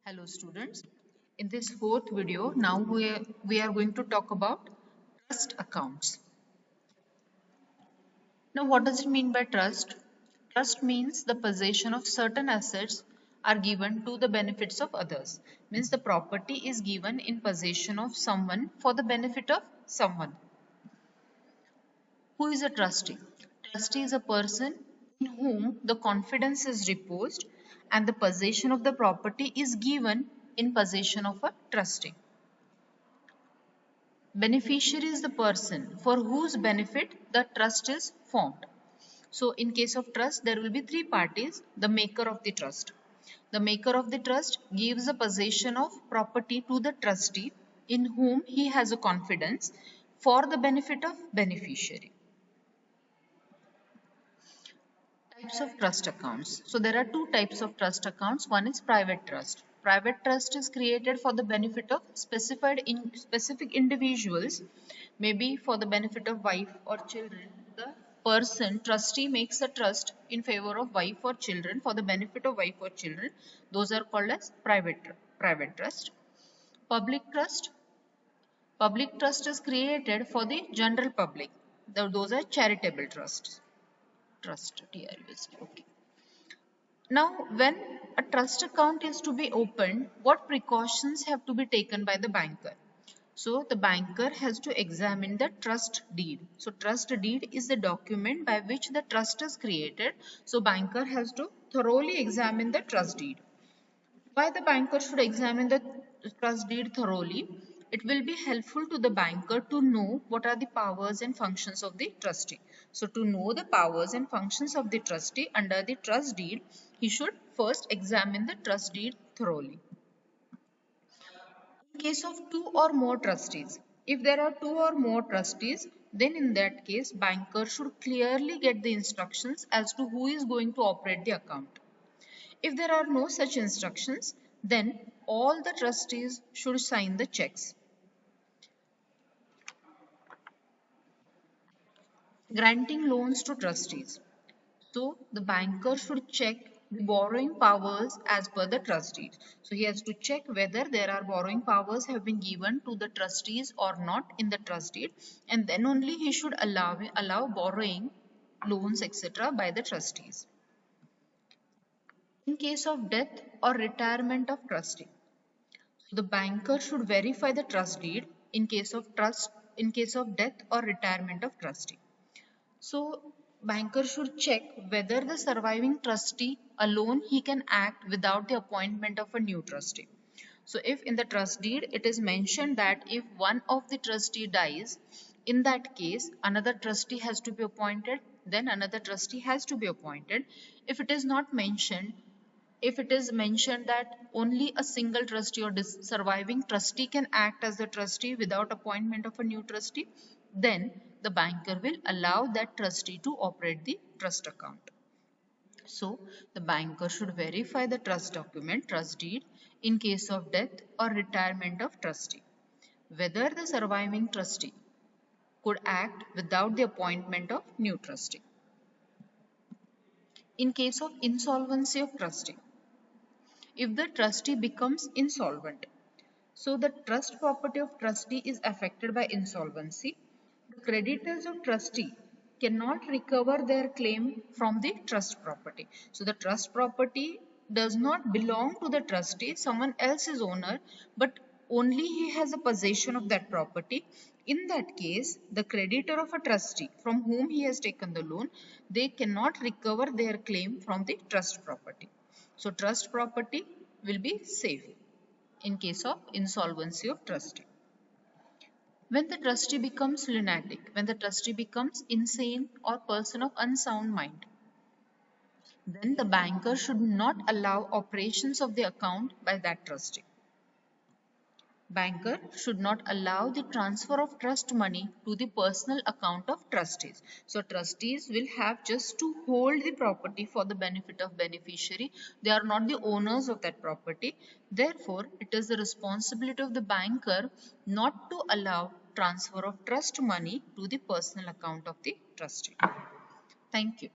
Hello students. In this fourth video, now we are going to talk about trust accounts. Now what does it mean by trust? Trust means the possession of certain assets are given to the benefits of others. Means the property is given in possession of someone for the benefit of someone. Who is a trustee? Trustee is a person in whom the confidence is reposed and the possession of the property is given in possession of a trustee. Beneficiary is the person for whose benefit the trust is formed. So in case of trust, there will be three parties, the maker of the trust. The maker of the trust gives a possession of property to the trustee in whom he has a confidence for the benefit of beneficiary. Types of trust accounts. So there are two types of trust accounts. One is private trust. Private trust is created for the benefit of specific individuals, maybe for the benefit of wife or children. The person trustee makes a trust in favor of wife or children for the benefit of wife or children. Those are called as private trust. Public trust. Public trust is created for the general public. Those are charitable trusts. Trust, TRUST. Okay. Now, when a trust account is to be opened, what precautions have to be taken by the banker? So, the banker has to examine the trust deed. So, trust deed is the document by which the trust is created. So, banker has to thoroughly examine the trust deed. Why the banker should examine the trust deed thoroughly? It will be helpful to the banker to know what are the powers and functions of the trustee. So to know the powers and functions of the trustee under the trust deed, he should first examine the trust deed thoroughly. In case of two or more trustees, if there are two or more trustees, then in that case, banker should clearly get the instructions as to who is going to operate the account. If there are no such instructions, then all the trustees should sign the checks. Granting loans to trustees. So the banker should check the borrowing powers as per the trustees. So he has to check whether there are borrowing powers have been given to the trustees or not in the trust deed, and then only he should allow borrowing loans etc. by the trustees. In case of death or retirement of trustee, the banker should verify the trust deed in case of death or retirement of trustee. So banker should check whether the surviving trustee alone he can act without the appointment of a new trustee. So if in the trust deed it is mentioned that if one of the trustee dies, in that case another trustee has to be appointed, then another trustee has to be appointed. If it is not mentioned, if it is mentioned that only a single trustee or surviving trustee can act as the trustee without appointment of a new trustee, then the banker will allow that trustee to operate the trust account. So the banker should verify the trust document, trust deed, in case of death or retirement of trustee, whether the surviving trustee could act without the appointment of new trustee. In case of insolvency of trustee, if the trustee becomes insolvent, so the trust property of trustee is affected by insolvency, the creditors of trustee cannot recover their claim from the trust property. So the trust property does not belong to the trustee, someone else is owner, but only he has a possession of that property. In that case, the creditor of a trustee from whom he has taken the loan, they cannot recover their claim from the trust property. So trust property will be safe in case of insolvency of trustee. When the trustee becomes lunatic, when the trustee becomes insane or person of unsound mind, then the banker should not allow operations of the account by that trustee. Banker should not allow the transfer of trust money to the personal account of trustees. So trustees will have just to hold the property for the benefit of beneficiary. They are not the owners of that property. Therefore, it is the responsibility of the banker not to allow transfer of trust money to the personal account of the trustee. Thank you.